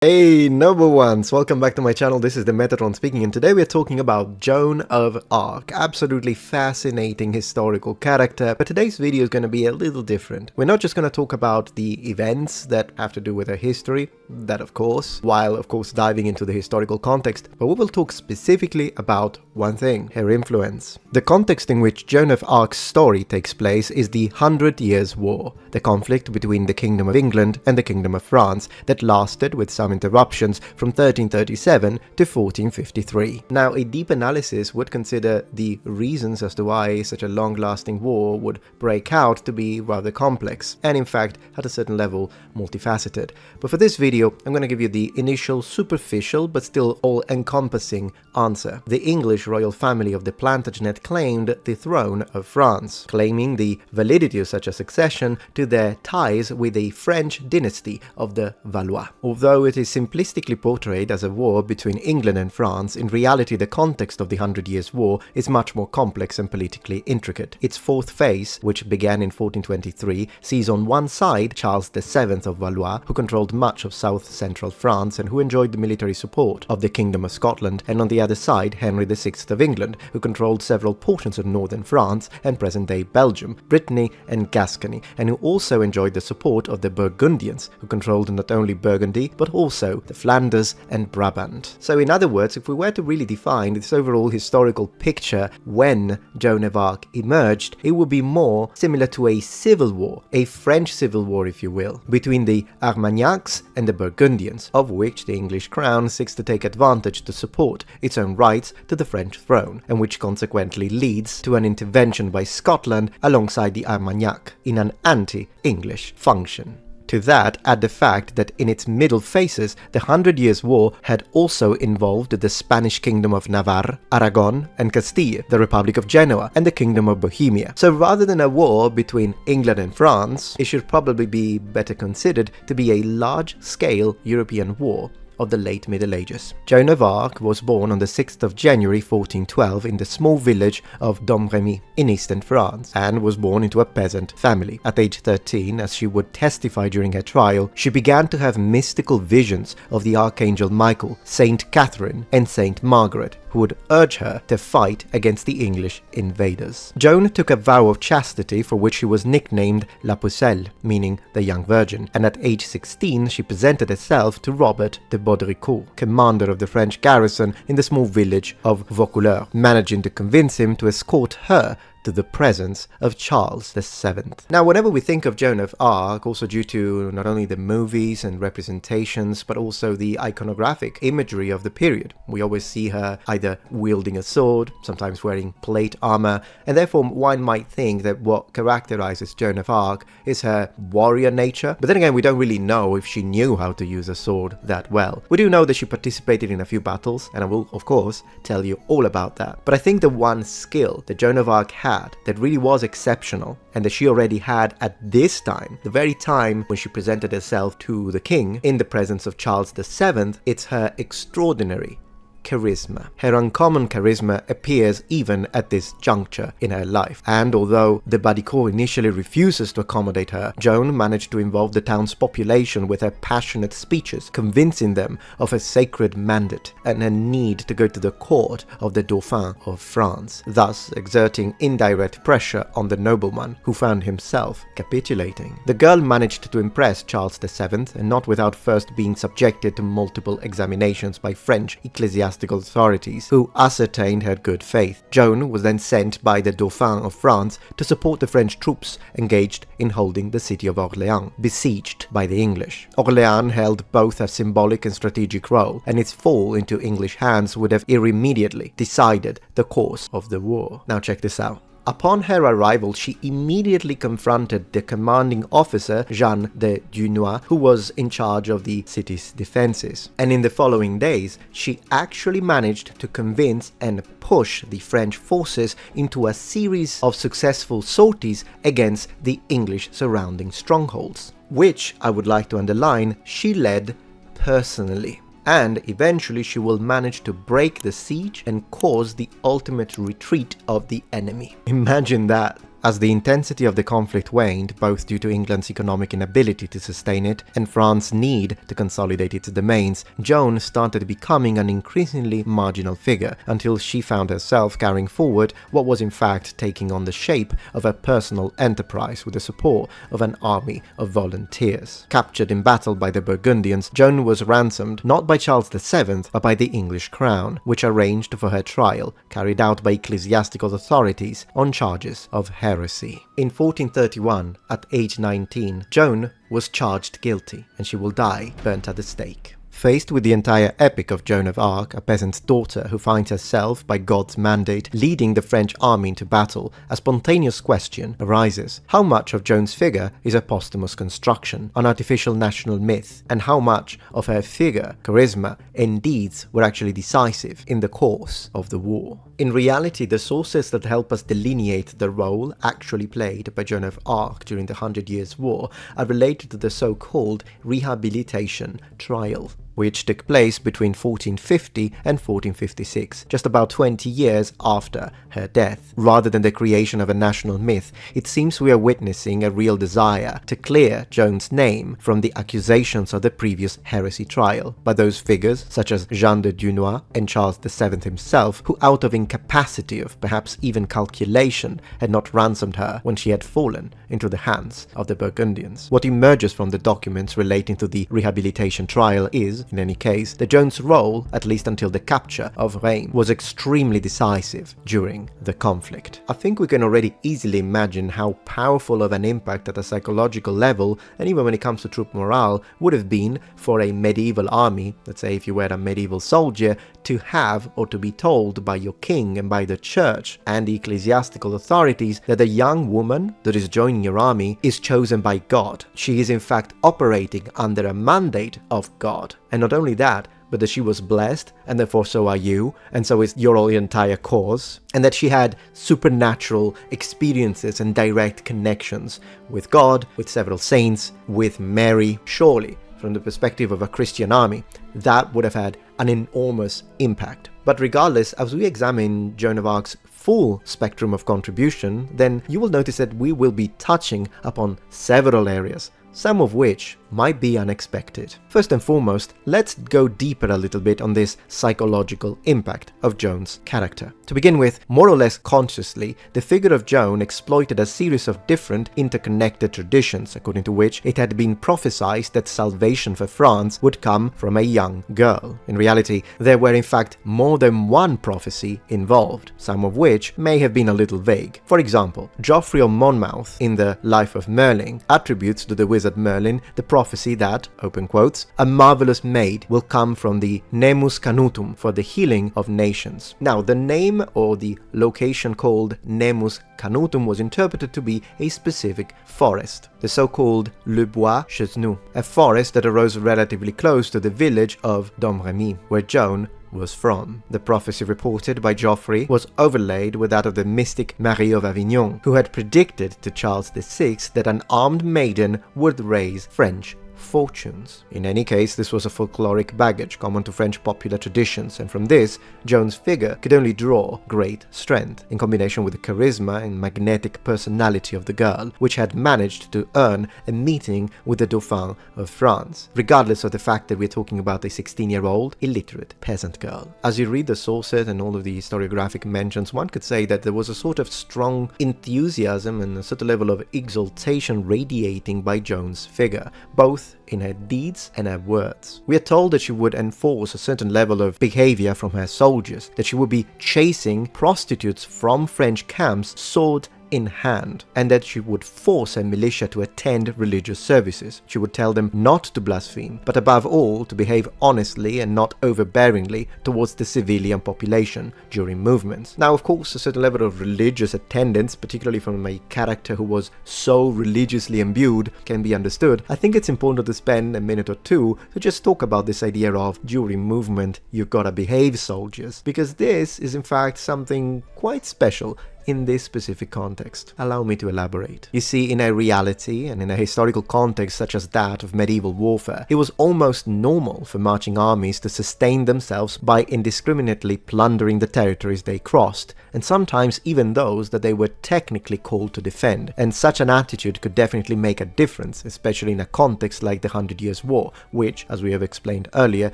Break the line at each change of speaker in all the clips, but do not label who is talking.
Hey number ones, welcome back to my channel. This is the Metatron speaking, and today we're talking about Joan of Arc. Absolutely fascinating historical character, but today's video is going to be a little different. We're not just going to talk about the events that have to do with her history, that of course, while of course diving into the historical context, but we will talk specifically about one thing: her influence. The context in which Joan of Arc's story takes place is the 100 Years' War, the conflict between the Kingdom of England and the Kingdom of France that lasted, with some interruptions, from 1337 to 1453. Now, a deep analysis would consider the reasons as to why such a long-lasting war would break out to be rather complex, and in fact, at a certain level, multifaceted. But for this video, I'm going to give you the initial, superficial, but still all-encompassing answer. The English royal family of the Plantagenet claimed the throne of France, claiming the validity of such a succession to their ties with the French dynasty of the Valois. Although it is simplistically portrayed as a war between England and France, in reality the context of the 100 Years' War is much more complex and politically intricate. Its fourth phase, which began in 1423, sees on one side Charles VII of Valois, who controlled much of south-central France and who enjoyed the military support of the Kingdom of Scotland, and on the other side Henry VI of England, who controlled several portions of northern France and present-day Belgium, Brittany and Gascony, and who also enjoyed the support of the Burgundians, who controlled not only Burgundy but also the Flanders and Brabant. So in other words, if we were to really define this overall historical picture when Joan of Arc emerged, it would be more similar to a civil war, a French civil war if you will, between the Armagnacs and the Burgundians, of which the English crown seeks to take advantage to support its own rights to the French throne, and which consequently leads to an intervention by Scotland alongside the Armagnac in an anti-English function. To that, add the fact that in its middle phases, the 100 Years' War had also involved the Spanish Kingdom of Navarre, Aragon and Castile, the Republic of Genoa, and the Kingdom of Bohemia. So rather than a war between England and France, it should probably be better considered to be a large-scale European war of the late Middle Ages. Joan of Arc was born on the 6th of January 1412 in the small village of Domremy in eastern France, and was born into a peasant family. At age 13, as she would testify during her trial, she began to have mystical visions of the Archangel Michael, Saint Catherine and Saint Margaret, who would urge her to fight against the English invaders. Joan took a vow of chastity for which she was nicknamed La Pucelle, meaning the young virgin, and at age 16 she presented herself to Robert de Baudricourt, commander of the French garrison in the small village of Vaucouleurs, managing to convince him to escort her to the presence of Charles VII. Now, whenever we think of Joan of Arc, also due to not only the movies and representations, but also the iconographic imagery of the period, we always see her either wielding a sword, sometimes wearing plate armor, and therefore one might think that what characterizes Joan of Arc is her warrior nature. But then again, we don't really know if she knew how to use a sword that well. We do know that she participated in a few battles, and I will, of course, tell you all about that. But I think the one skill that Joan of Arc had that really was exceptional, and that she already had at this time, the very time when she presented herself to the king in the presence of Charles VII, it's her extraordinary charisma. Her uncommon charisma appears even at this juncture in her life, and although the Baudricourt initially refuses to accommodate her, Joan managed to involve the town's population with her passionate speeches, convincing them of her sacred mandate and her need to go to the court of the Dauphin of France, thus exerting indirect pressure on the nobleman, who found himself capitulating. The girl managed to impress Charles VII, and not without first being subjected to multiple examinations by French ecclesiastical authorities, who ascertained her good faith. Joan was then sent by the Dauphin of France to support the French troops engaged in holding the city of Orleans, besieged by the English. Orleans held both a symbolic and strategic role, and its fall into English hands would have immediately decided the course of the war. Now check this out. Upon her arrival, she immediately confronted the commanding officer, Jean de Dunois, who was in charge of the city's defenses. And in the following days, she actually managed to convince and push the French forces into a series of successful sorties against the English surrounding strongholds, which, I would like to underline, she led personally. And eventually she will manage to break the siege and cause the ultimate retreat of the enemy. Imagine that. As the intensity of the conflict waned, both due to England's economic inability to sustain it and France's need to consolidate its domains, Joan started becoming an increasingly marginal figure until she found herself carrying forward what was in fact taking on the shape of a personal enterprise with the support of an army of volunteers. Captured in battle by the Burgundians, Joan was ransomed not by Charles VII but by the English crown, which arranged for her trial, carried out by ecclesiastical authorities on charges of heresy. In 1431, at age 19, Joan was charged guilty, and she will die burnt at the stake. Faced with the entire epic of Joan of Arc, a peasant's daughter who finds herself, by God's mandate, leading the French army into battle, a spontaneous question arises. How much of Joan's figure is a posthumous construction, an artificial national myth, and how much of her figure, charisma, and deeds were actually decisive in the course of the war? In reality, the sources that help us delineate the role actually played by Joan of Arc during the 100 Years' War are related to the so-called rehabilitation trial, which took place between 1450 and 1456, just about 20 years after her death. Rather than the creation of a national myth, it seems we are witnessing a real desire to clear Joan's name from the accusations of the previous heresy trial by those figures such as Jean de Dunois and Charles VII himself, who out of incapacity of perhaps even calculation had not ransomed her when she had fallen into the hands of the Burgundians. What emerges from the documents relating to the rehabilitation trial is, in any case, that Joan's role, at least until the capture of Reims, was extremely decisive during the conflict. I think we can already easily imagine how powerful of an impact at a psychological level, and even when it comes to troop morale, would have been for a medieval army, let's say if you were a medieval soldier, to have or to be told by your king and by the church and the ecclesiastical authorities that a young woman that is joining your army is chosen by God. She is in fact operating under a mandate of God. And not only that, but that she was blessed, and therefore so are you, and so is your entire cause, and that she had supernatural experiences and direct connections with God, with several saints, with Mary. Surely, from the perspective of a Christian army, that would have had an enormous impact. But regardless, as we examine Joan of Arc's full spectrum of contribution, then you will notice that we will be touching upon several areas, some of which might be unexpected. First and foremost, let's go deeper a little bit on this psychological impact of Joan's character. To begin with, more or less consciously, the figure of Joan exploited a series of different interconnected traditions, according to which it had been prophesied that salvation for France would come from a young girl. In reality, there were in fact more than one prophecy involved, some of which may have been a little vague. For example, Geoffrey of Monmouth, in the Life of Merlin, attributes to the wizard Merlin the prophecy that, open quotes, a marvelous maid will come from the Nemus Canutum for the healing of nations. Now, the name or the location called Nemus Canutum was interpreted to be a specific forest, the so-called Le Bois Chesnu, a forest that arose relatively close to the village of Domremy, where Joan was from. The prophecy reported by Geoffrey was overlaid with that of the mystic Marie of Avignon, who had predicted to Charles VI that an armed maiden would raise French fortunes. In any case, this was a folkloric baggage common to French popular traditions, and from this, Joan's figure could only draw great strength, in combination with the charisma and magnetic personality of the girl, which had managed to earn a meeting with the Dauphin of France, regardless of the fact that we're talking about a 16-year-old, illiterate peasant girl. As you read the sources and all of the historiographic mentions, one could say that there was a sort of strong enthusiasm and a certain level of exaltation radiating by Joan's figure, both in her deeds and her words. We are told that she would enforce a certain level of behavior from her soldiers, that she would be chasing prostitutes from French camps sword in hand, and that she would force her militia to attend religious services. She would tell them not to blaspheme, but above all to behave honestly and not overbearingly towards the civilian population during movements. Now, of course, a certain level of religious attendance, particularly from a character who was so religiously imbued, can be understood. I think it's important to spend a minute or two to just talk about this idea of during movement, you've gotta behave, soldiers, because this is in fact something quite special in this specific context? Allow me to elaborate. You see, in a reality and in a historical context such as that of medieval warfare, it was almost normal for marching armies to sustain themselves by indiscriminately plundering the territories they crossed, and sometimes even those that they were technically called to defend. And such an attitude could definitely make a difference, especially in a context like the 100 Years' War, which, as we have explained earlier,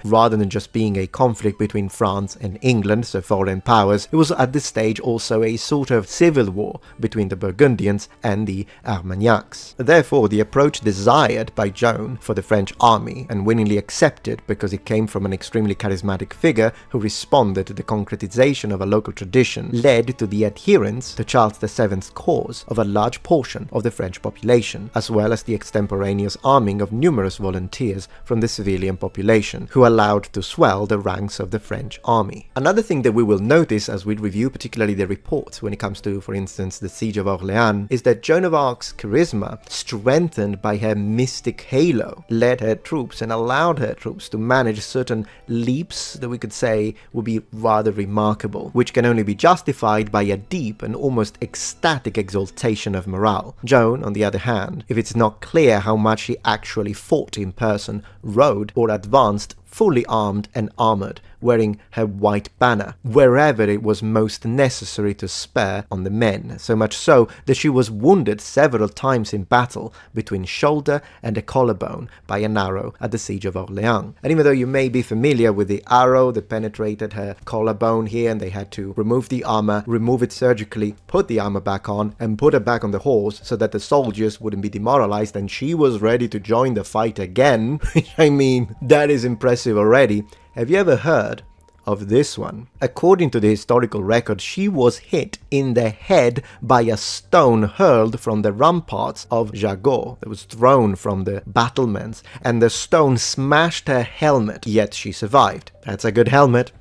rather than just being a conflict between France and England, so foreign powers, it was at this stage also a sort of civil war between the Burgundians and the Armagnacs. Therefore, the approach desired by Joan for the French army, and willingly accepted because it came from an extremely charismatic figure who responded to the concretization of a local tradition, led to the adherence to Charles VII's cause of a large portion of the French population, as well as the extemporaneous arming of numerous volunteers from the civilian population, who allowed to swell the ranks of the French army. Another thing that we will notice as we review particularly the reports when it comes to, for instance, the Siege of Orléans, is that Joan of Arc's charisma, strengthened by her mystic halo, led her troops and allowed her troops to manage certain leaps that we could say would be rather remarkable, which can only be justified by a deep and almost ecstatic exaltation of morale. Joan, on the other hand, if it's not clear how much she actually fought in person, rode or advanced fully armed and armored, wearing her white banner, wherever it was most necessary to spur on the men, so much so that she was wounded several times in battle between shoulder and a collarbone by an arrow at the Siege of Orléans. And even though you may be familiar with the arrow that penetrated her collarbone here, and they had to remove the armor, remove it surgically, put the armor back on, and put her back on the horse so that the soldiers wouldn't be demoralized and she was ready to join the fight again, I mean, that is impressive already. Have you ever heard of this one? According to the historical record, she was hit in the head by a stone hurled from the ramparts of Jagot that was thrown from the battlements, and the stone smashed her helmet, yet she survived. That's a good helmet.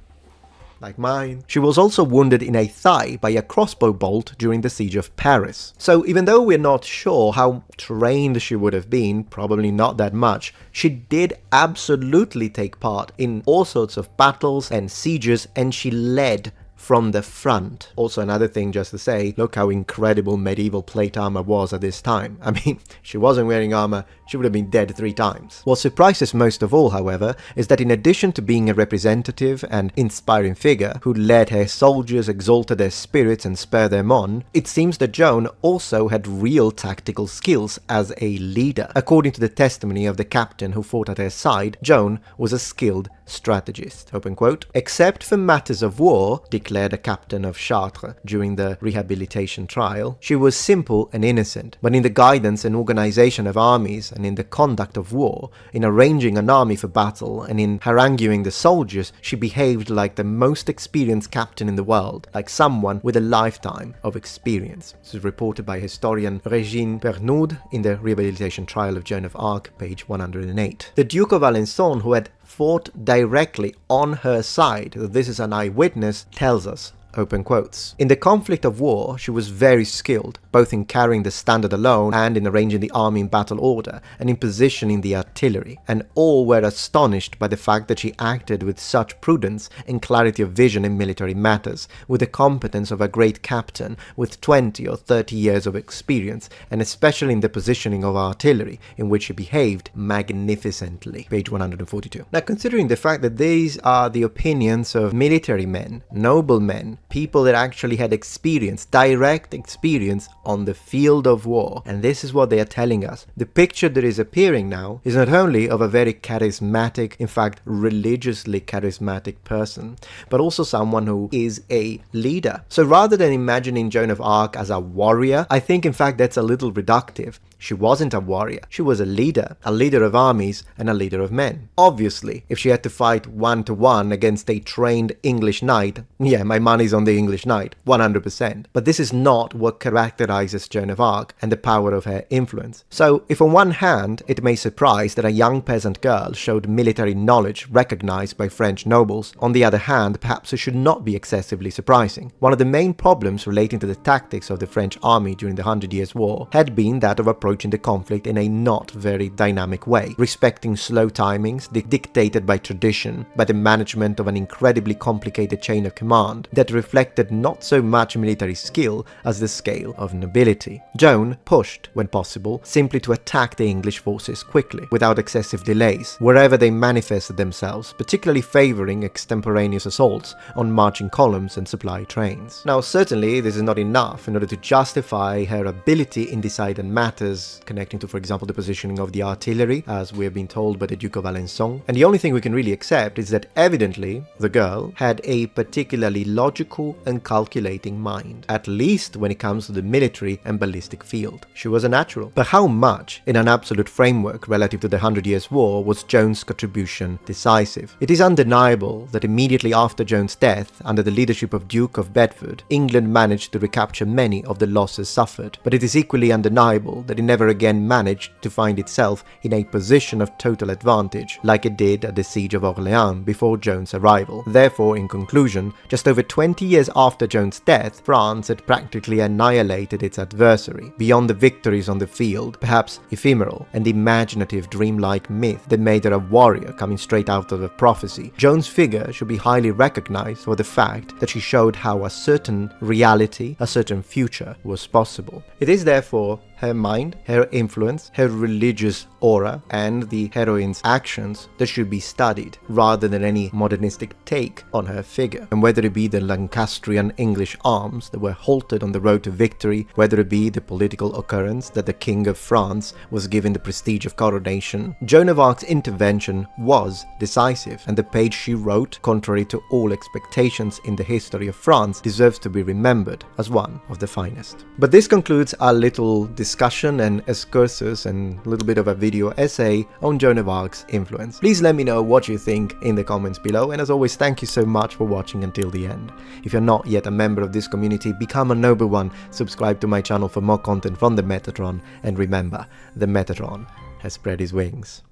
Like mine. She was also wounded in a thigh by a crossbow bolt during the siege of Paris. So even though we're not sure how trained she would have been, probably not that much, she did absolutely take part in all sorts of battles and sieges, and she led from the front. Also, another thing just to say, look how incredible medieval plate armor was at this time. I mean, she wasn't wearing armor, she would have been dead 3 times. What surprises most of all, however, is that in addition to being a representative and inspiring figure who led her soldiers, exalted their spirits and spurred them on, it seems that Joan also had real tactical skills as a leader. According to the testimony of the captain who fought at her side, Joan was a skilled strategist, open quote, except for matters of war, declared a captain of Chartres during the rehabilitation trial. She was simple and innocent, but in the guidance and organization of armies and in the conduct of war, in arranging an army for battle and in haranguing the soldiers, she behaved like the most experienced captain in the world, like someone with a lifetime of experience. This is reported by historian Régine Pernoud in the rehabilitation trial of Joan of Arc, page 108. The Duke of Alençon, who had fought directly on her side, this is an eyewitness, tells us, open quotes, in the conflict of war, she was very skilled, both in carrying the standard alone and in arranging the army in battle order, and in positioning the artillery, and all were astonished by the fact that she acted with such prudence and clarity of vision in military matters, with the competence of a great captain with 20 or 30 years of experience, and especially in the positioning of artillery, in which she behaved magnificently. Page 142. Now, considering the fact that these are the opinions of military men, noblemen, people that actually had experience, direct experience on the field of war, and this is what they are telling us, the picture that is appearing now is not only of a very charismatic, in fact religiously charismatic person, but also someone who is a leader. So rather than imagining Joan of Arc as a warrior, I think in fact that's a little reductive. She wasn't a warrior, she was a leader of armies and a leader of men. Obviously, if she had to fight 1-to-1 against a trained English knight, yeah, my money's on the English knight, 100%. But this is not what characterizes Joan of Arc and the power of her influence. So, if on one hand, it may surprise that a young peasant girl showed military knowledge recognized by French nobles, on the other hand, perhaps it should not be excessively surprising. One of the main problems relating to the tactics of the French army during the 100 Years' War had been that of approaching the conflict in a not very dynamic way, respecting slow timings dictated by tradition, by the management of an incredibly complicated chain of command that reflected reflected not so much military skill as the scale of nobility. Joan pushed, when possible, simply to attack the English forces quickly, without excessive delays, wherever they manifested themselves, particularly favouring extemporaneous assaults on marching columns and supply trains. Now, certainly this is not enough in order to justify her ability in deciding matters connecting to, for example, the positioning of the artillery, as we have been told by the Duke of Alençon, and the only thing we can really accept is that evidently the girl had a particularly logical and calculating mind, at least when it comes to the military and ballistic field. She was a natural. But how much, in an absolute framework relative to the 100 Years' War, was Joan's contribution decisive? It is undeniable that immediately after Joan's death, under the leadership of Duke of Bedford, England managed to recapture many of the losses suffered, but it is equally undeniable that it never again managed to find itself in a position of total advantage, like it did at the Siege of Orleans before Joan's arrival. Therefore, in conclusion, just over 20 years after Joan's death, France had practically annihilated its adversary, beyond the victories on the field, perhaps ephemeral and imaginative dreamlike myth that made her a warrior coming straight out of a prophecy. Joan's figure should be highly recognized for the fact that she showed how a certain reality, a certain future was possible. It is therefore her mind, her influence, her religious aura, and the heroine's actions that should be studied, rather than any modernistic take on her figure. And whether it be the Lancastrian English arms that were halted on the road to victory, whether it be the political occurrence that the King of France was given the prestige of coronation, Joan of Arc's intervention was decisive, and the page she wrote, contrary to all expectations in the history of France, deserves to be remembered as one of the finest. But this concludes our little discussion and excursus and a little bit of a video essay on Joan of Arc's influence. Please let me know what you think in the comments below, and as always, thank you so much for watching until the end. If you're not yet a member of this community, become a noble one, subscribe to my channel for more content from the Metatron, and remember, the Metatron has spread his wings.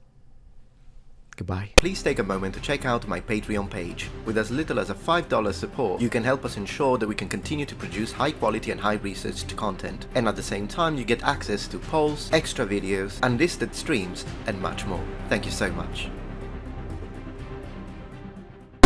Goodbye. Please take a moment to check out my Patreon page. With as little as a $5 support, you can help us ensure that we can continue to produce high quality and high researched content. And at the same time, you get access to polls, extra videos, unlisted streams, and much more. Thank you so much.